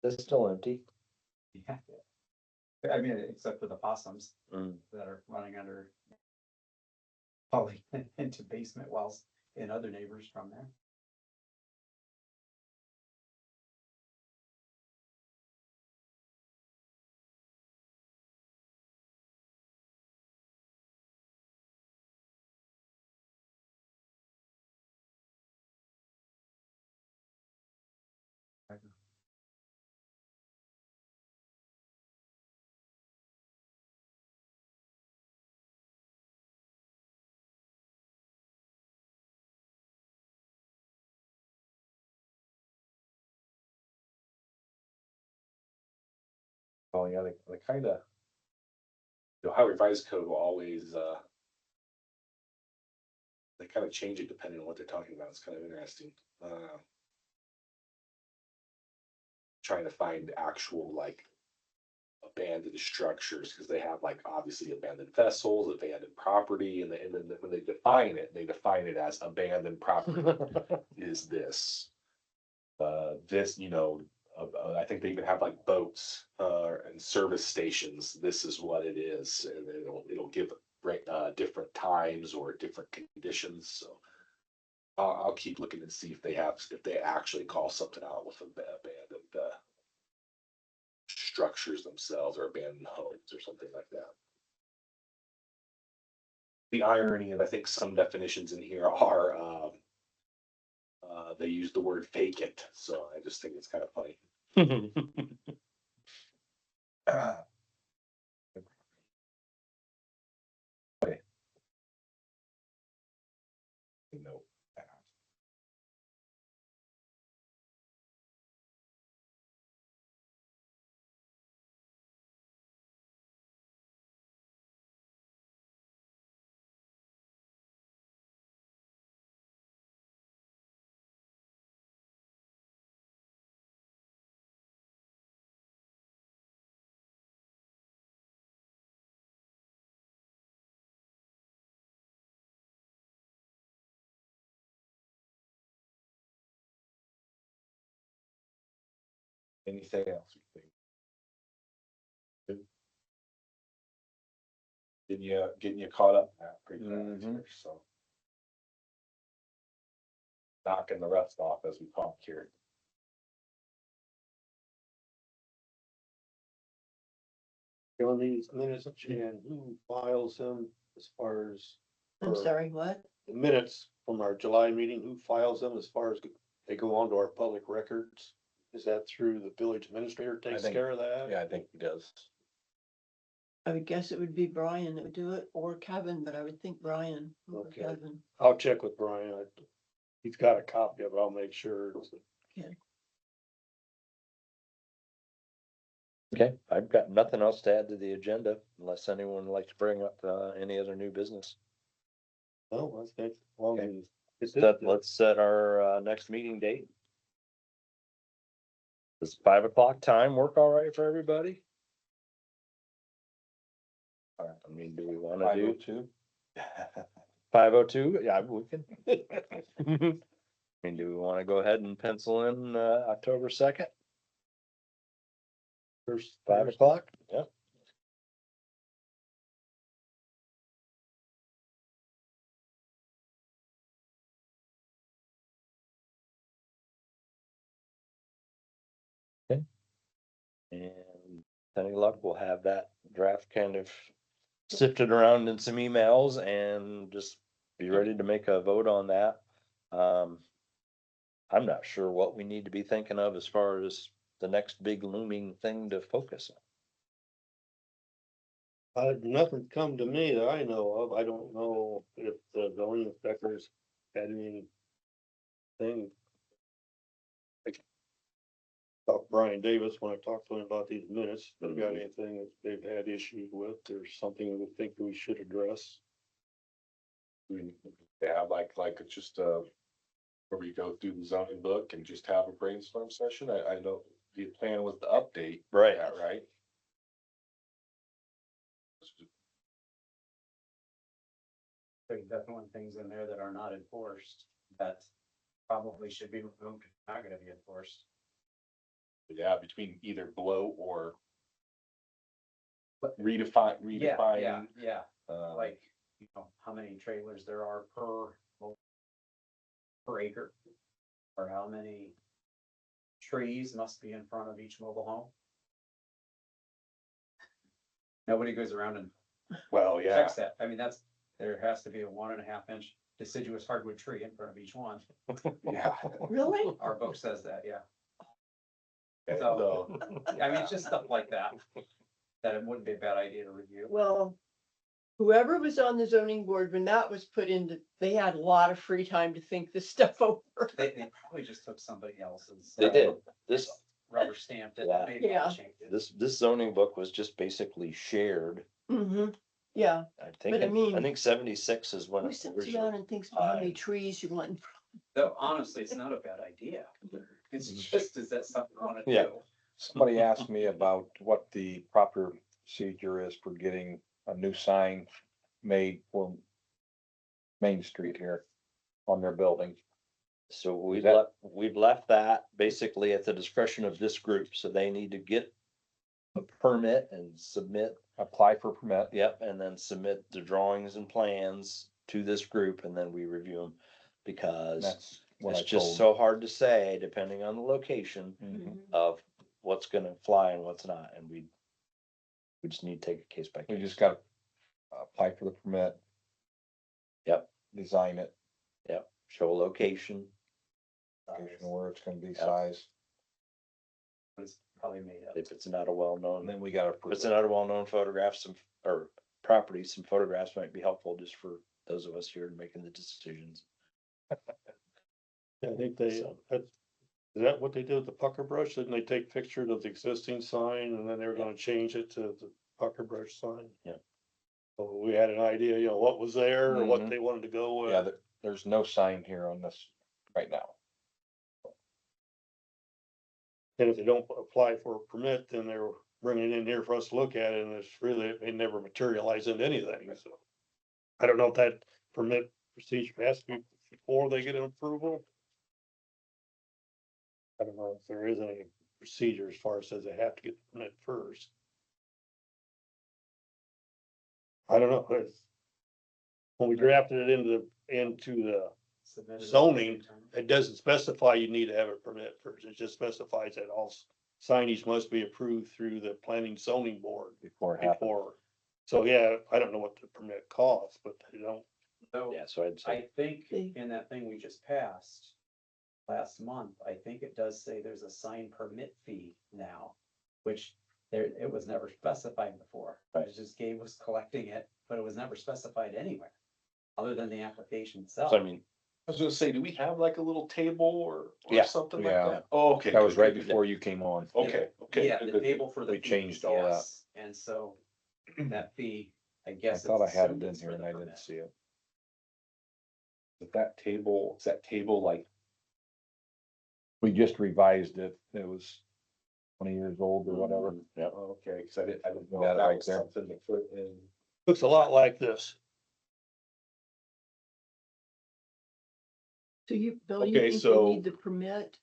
C: It's still empty.
F: Yeah. I mean, except for the possums
C: Mm.
F: that are running under. Falling into basement wells in other neighbors from there.
D: oh yeah, they kinda. The Ohio Revised Code will always, they kind of change it depending on what they're talking about. It's kind of interesting. Trying to find actual like abandoned structures because they have like obviously abandoned vessels, abandoned property, and then when they define it as abandoned property is this. This, I think they even have like boats and service stations. This is what it is, and it'll give different times or different conditions. So I'll keep looking and see if they actually call something out with abandoned structures themselves or abandoned homes or something like that. The irony of I think some definitions in here are they use the word vacant, so I just think it's kind of funny. Okay. No. Anything else? You think? Good. Getting you caught up now, pretty fast
C: Mhm.
D: here, so. Knocking the rust off as we talk here.
A: On these minutes, and who files them as far as
B: I'm
A: Or-
B: sorry, what?
A: the minutes from our July meeting, who files them as far as they go on to our public records? Is that through the village administrator takes
E: think-
A: care of that?
E: Yeah, I think he does.
B: I would guess it would be Brian that would do it, or Kevin, but I would think Brian over
A: Okay.
B: Kevin.
A: I'll check with Brian. He's got a copy of it. I'll make sure.
C: Okay, I've got nothing else to add to the agenda unless anyone would like to bring up, any other new business.
A: No, I think, as long
C: Okay.
A: as it's
C: Let's set our, next meeting date. Does 5 o'clock time work all right for everybody? All right, I mean, do we wanna do
E: 502?
C: 5:02? Yeah, we can. I mean, do we wanna go ahead and pencil in, October 2nd,
A: first
C: 5 o'clock? Yep. Okay. And any luck, we'll have that draft kind of sifted around in some emails and just be ready to make a vote on that. I'm not sure what we need to be thinking of as far as the next big looming thing to focus on.
A: Nothing's come to me that I know of. I don't know if the zoning inspectors had anything. About Brian Davis, when I talked to him about these minutes, if they got anything that they've had issues with, or something we think we should address.
D: Yeah, like it's just, where we go through the zoning book and just have a brainstorm session. I know the plan was to update.
C: Right.
D: That, right?
F: There's definitely things in there that are not enforced that probably should be removed, not gonna be enforced.
D: Yeah, between either below or redefine, redefining,
F: Yeah,
D: like,
F: like, you know, how many trailers there are per acre. Or how many trees must be in front of each mobile home. Nobody goes around and
D: well, yeah,
F: checks that. I mean, there has to be a 1.5 inch deciduous hardwood tree in front of each one.
D: yeah.
B: Really?
F: Our book says that, yeah.
D: And,
F: So- I mean, it's just stuff like that, that it wouldn't be a bad idea to review.
B: Well, whoever was on the zoning board when that was put into, they had a lot of free time to think this stuff over.
F: They probably just took somebody else's.
C: They did. This,
F: Rubber stamped it.
C: Yeah.
F: maybe
B: Yeah.
F: changed it.
C: this zoning book was just basically shared.
B: Mm-hmm, yeah.
C: I think,
B: But I mean-
C: I think 76 is when
B: Who
C: it
B: sits
C: originally.
B: around and thinks about how many trees you want?
F: Though honestly, it's not a bad idea. It's just, is that something I wanna
C: Yeah.
F: do?
E: Somebody asked me about what the proper procedure is for getting a new sign made for Main Street here on their building.
C: So
E: that-
C: we've left that basically at the discretion of this group, so they need to get a permit and submit,
E: Apply for permit.
C: yep, and then submit the drawings and plans to this group, and then we review them. Because
E: That's what I
C: it's just
E: told.
C: so hard to say, depending on the location
E: Mhm.
C: of what's gonna fly and what's not, and we just need to take it case by
E: We
C: case.
E: just gotta apply for the permit.
C: Yep.
E: Design it,
C: Yep, show a location.
E: location where it's gonna be, size.
F: probably made up.
C: If it's not a well-known,
E: And then we gotta.
C: if it's not a well-known photograph, some, or property, some photographs might be helpful just for those of us here making the decisions.
A: I think they, that's, is that what they did with the pucker brush? Didn't they take pictures of the existing sign and then they were gonna change it to the pucker brush sign?
C: Yeah.
A: So we had an idea, you know, what was there or what
E: Mhm.
A: they wanted to go
E: Yeah,
A: with.
E: there's no sign here on this right now.
A: And if they don't apply for a permit, then they're bringing it in here for us to look at it, and it's really, it never materialized into anything, so. I don't know if that permit procedure has to be before they get an approval. I don't know if there is any procedure as far as says they have to get the permit first. I don't know, when we drafted it into the
F: Submitted it
A: zoning,
F: every time.
A: it doesn't specify you need to have a permit first, it just specifies that all signage must be approved through the planning zoning board
E: Before it happens.
A: before. So, yeah, I don't know what the permit costs, but they don't,
F: So
C: Yeah, so I'd say,
F: I think
B: They-
F: in that thing we just passed last month, I think it does say there's a sign permit fee now, which there, it was never specified before.
C: Right.
F: It just Gabe was collecting it, but it was never specified anywhere, other than the application itself.
C: so I mean,
D: I was gonna say, do we have like a little table or
C: Yeah.
D: something like
E: Yeah.
D: that? Oh, okay.
E: That was
D: good,
E: right
D: good,
E: before you came on.
D: good. Okay, okay.
F: Yeah,
D: good,
F: the
D: good,
F: table for the.
E: We changed all that.
F: yes. And so that fee, I
E: I
F: guess.
E: thought I
F: it's
E: had it
F: assumed
E: in
F: it's
E: here
F: for
E: and
F: the
E: I didn't
F: permit.
E: see it.
D: But is that table like,
E: We just revised it. It was 20 years old or whatever.
C: yeah,
D: oh, okay, cause I didn't know
E: Got
D: if
E: it
D: that
E: right
D: was
E: there.
D: something to put in.
A: looks a lot like this.
B: So you, Bill, you
D: Okay,
B: think they
D: so-
B: need the permit,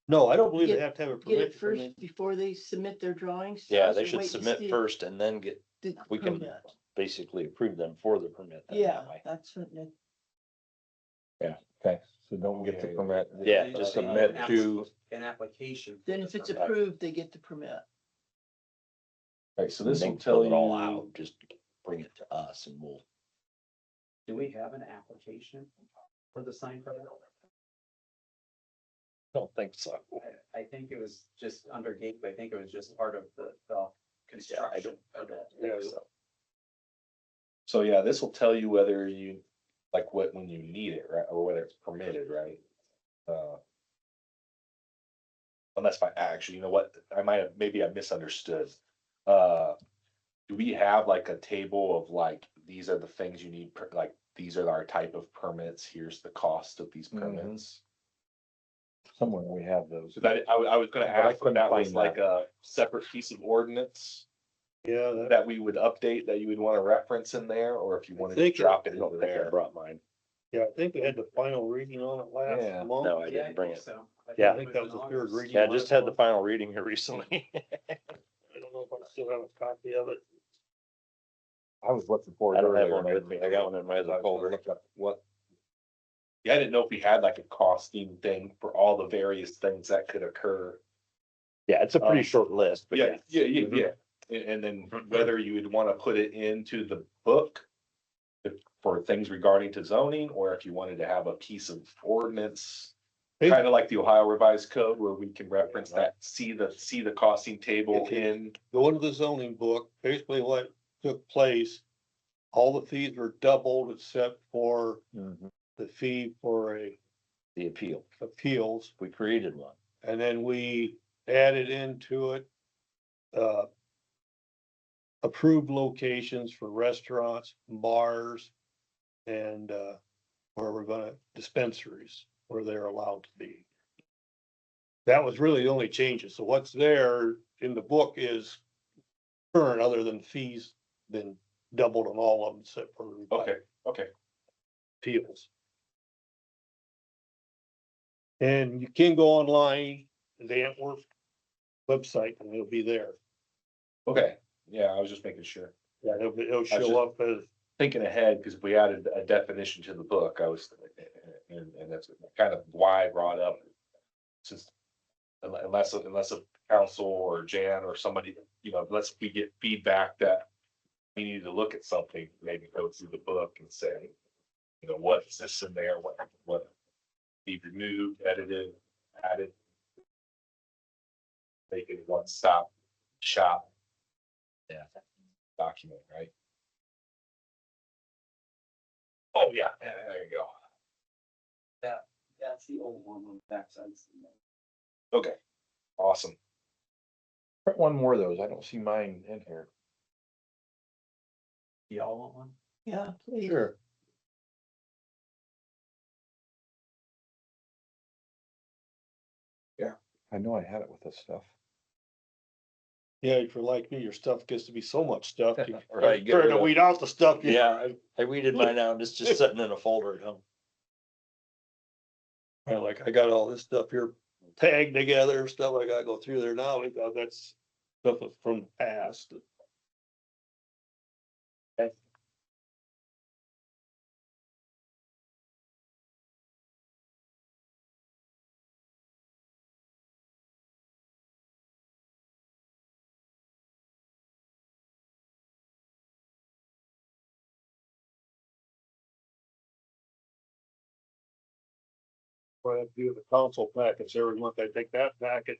A: No, I don't believe they
B: Get-
A: have to have a
B: get
A: permit.
B: it first before they submit their drawings? to
C: yeah,
B: us,
C: they
B: or
C: should
B: wait and
C: submit
B: see
C: first and then get,
B: the
C: we can
B: permit?
C: basically approve them for the permit. then
B: Yeah,
C: that way.
B: that's what, it-
E: Okay, so don't get the
D: Yeah,
E: permit.
C: Yeah,
F: They
C: just
F: say
E: submit
F: an
E: to,
F: An application. for
B: then
F: the
B: if it's
F: permit.
B: approved, they get the permit.
D: Right, so
C: And
D: this
C: they
D: will
C: can
D: tell
C: fill
D: you.
C: it all out, just bring it to us and we'll,
F: Do we have an application for the sign permit?
C: don't think so.
F: I think it was just under Gabe, I think it was just part of the construction. of it.
A: Yeah.
D: So yeah, this will tell you whether you, like what, when you need it, right, or whether it's permitted, right? Unless I, actually, you know what, maybe I misunderstood. Do we have like a table of like, these are the things you need, like, these are our type of permits, here's the cost of these
E: Mhm.
D: permits?
E: somewhere we have those.
D: So that, I was gonna
E: But I
D: ask if
E: couldn't
D: that was
E: find
D: like a separate piece of ordinance
A: Yeah, that,
D: that we would update, that you would wanna reference in there, or if you wanted to
A: think it-
D: drop it
C: I don't
D: into
C: think I
D: there.
C: brought mine.
A: yeah, I think we had the final reading on it
E: Yeah.
A: last month.
C: No, I
F: Yeah,
C: didn't bring
F: think
C: it.
F: so.
C: Yeah.
A: I think that was the third reading.
C: Yeah, I just had the
A: last
C: final reading here recently.
A: month. I don't know if I still have a copy of it.
E: I was looking for it
C: I don't have
E: earlier.
C: one with me. I got one in my
E: I
C: other
E: was gonna
C: folder.
E: look up what,
D: Yeah, I didn't know if we had like a costing thing for all the various things that could occur.
C: Yeah, it's a pretty
D: Um,
C: short list, but yeah.
D: Yeah. And then whether you would wanna put it into the book. For things regarding to zoning, or if you wanted to have a piece of ordinance.
A: Hey.
D: Kind of like the Ohio Revised Code where we can reference that, see the costing table
A: If you-
D: in.
A: Go into the zoning book, basically what took place, all the fees were doubled except for the fee for
C: The appeal.
A: appeals.
C: We created one.
A: And then we added into it, approved locations for restaurants, bars, and, where we're gonna, dispensaries, where they're allowed to be. That was really the only changes. So what's there in the book is current, other than fees been doubled on all of them except for the
D: Okay,
A: appeals. And you can go online, the Antwerp website, and it'll be there.
D: okay, yeah, I was just making sure.
A: Yeah, it'll show up as,
D: Thinking ahead, because if we added a definition to the book, I was, and that's kind of why I brought up. Since unless a council or Jan or somebody, unless we get feedback that we need to look at something, maybe go through the book and say, what is this in there, what. Be removed, edited, added. make it a one-stop shop.
C: Yeah.
D: Document, right? Oh, yeah, there you go.
F: That's the old one on the backside.
D: Okay, awesome.
E: Print one more of those. I don't see mine in here.
F: Y'all want one?
B: Yeah, please.
A: Sure.
E: I know I had it with this stuff.
A: Yeah, if you're like me, your stuff gets to be so much stuff. You
C: Right, get
A: trying
C: rid
A: to
C: of-
A: weed out the stuff. you-
C: Yeah, I weeded mine out, it's just sitting in a folder at home.
A: I got all this stuff here tagged together, stuff I gotta go through there now, because that's stuff that's from the past. What I do the console packets every month, I take that packet,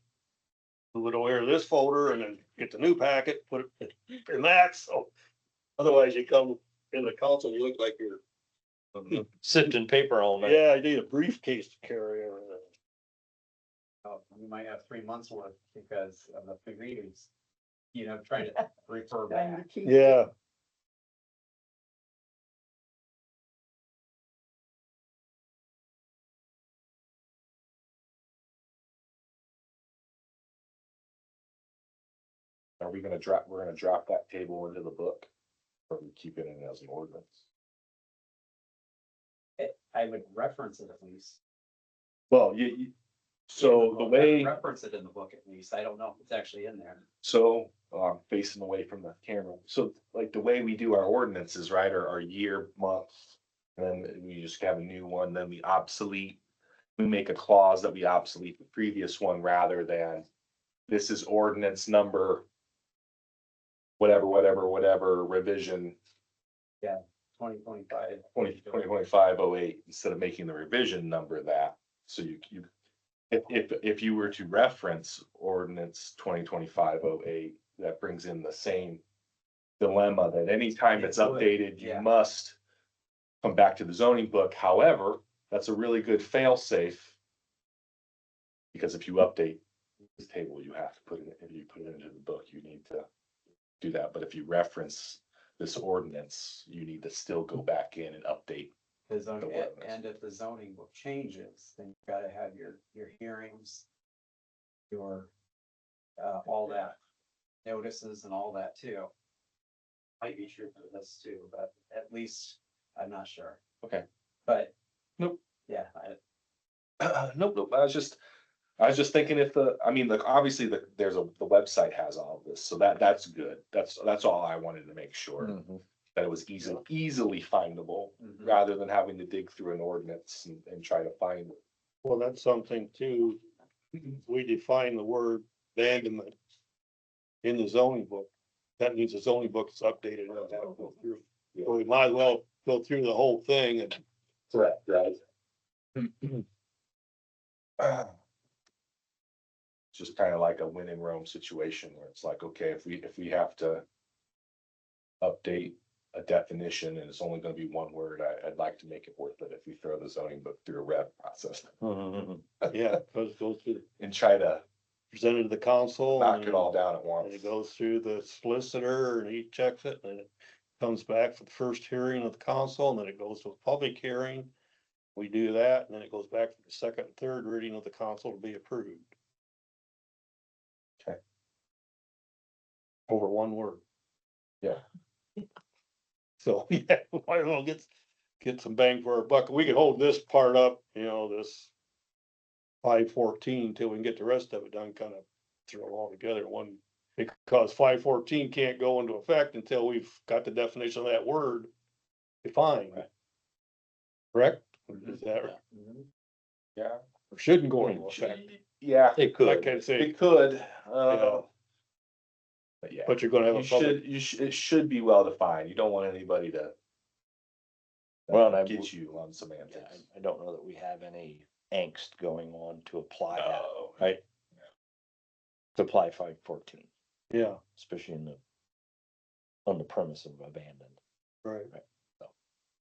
A: move it over to this folder, and then get the new packet, put it in that, so. Otherwise you come in the console, you look like you're,
C: Sifting paper all night.
A: yeah, I need a briefcase to carry everything.
F: Oh, we might have 3 months worth because of the three readings. You know, trying to refer
B: Trying to
F: back.
B: keep-
A: Yeah.
D: Are we gonna we're gonna drop that table into the book? Or we keep it in as an ordinance?
F: I would reference it at least.
D: Well, so the way.
F: Reference it in the book at least. I don't know if it's actually in there.
D: So, facing away from the camera, so like the way we do our ordinances, right, are our year, month. And then we just have a new one, then we obsolete, we make a clause that we obsolete the previous one rather than. This is ordinance number. Whatever revision
F: 2025.
D: 2025-08 instead of making the revision number that. So you. If you were to reference ordinance 2025-08, that brings in the same dilemma that anytime it's
F: It would,
D: updated, you
F: yeah.
D: must come back to the zoning book. However, that's a really good fail safe. Because if you update this table, you have to put it, if you put it into the book, you need to do that. But if you reference this ordinance, you need to still go back in and update.
F: The zoning,
D: The ordinance.
F: and if the zoning book changes, then you gotta have your hearings. Your, all that, notices and all that too. Might be true for this too, but at least, I'm not sure.
D: Okay.
F: But.
D: Nope.
F: Yeah,
D: Nope. I was just thinking if obviously the website has all of this, so that's good. That's all I wanted to make sure. That it was easily findable,
F: Mhm.
D: rather than having to dig through an ordinance and try to find it.
A: Well, that's something too. We define the word abandonment in the zoning book. That means the zoning book is updated. and that'll go through. So we might as well go through the whole thing and.
D: Correct, right? Just kind of like a win in Rome situation where it's like, okay, if we have to update a definition and it's only gonna be one word, I'd like to make it worth it if we throw the zoning book through a rev process
A: Yeah, because it goes through,
D: and try to
A: presented to the council.
D: knock
A: and-
D: it all down at
A: And
D: once.
A: it goes through the solicitor and he checks it and it comes back for the first hearing of the council and then it goes to a public hearing. We do that and then it goes back for the second, and third reading of the council to be approved.
D: Okay.
A: Over one word.
D: Yeah.
A: So, yeah, might as well get some bang for our buck. We can hold this part up, this 514 till we can get the rest of it done, kind of throw it all together in one. Because 514 can't go into effect until we've got the definition of that word defined.
D: Right.
A: Correct? Is that, right?
D: Yeah.
A: or shouldn't go into effect?
D: Yeah,
C: It
A: Like
C: could.
A: I say,
D: it could,
A: Yeah.
D: but yeah.
A: but you're gonna have a public.
D: It should be well defined. You don't want anybody to.
C: Well, and
D: Get you on
C: Yeah,
D: semantics.
C: I don't know that we have any angst going on to apply that,
D: No.
C: right? to apply 514,
A: Yeah,
C: especially on the premise of abandoned.
A: right.
C: Right, so.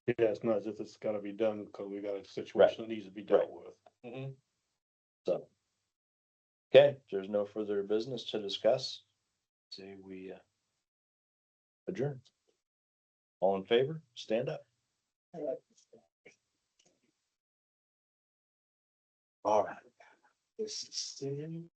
A: Yeah, it's not as if it's gotta be done, cause we got a situation that needs to be dealt with. Mhm.
C: So. Okay, if there's no further business to discuss, say we adjourn. All in favor, stand up.
D: All right. This is.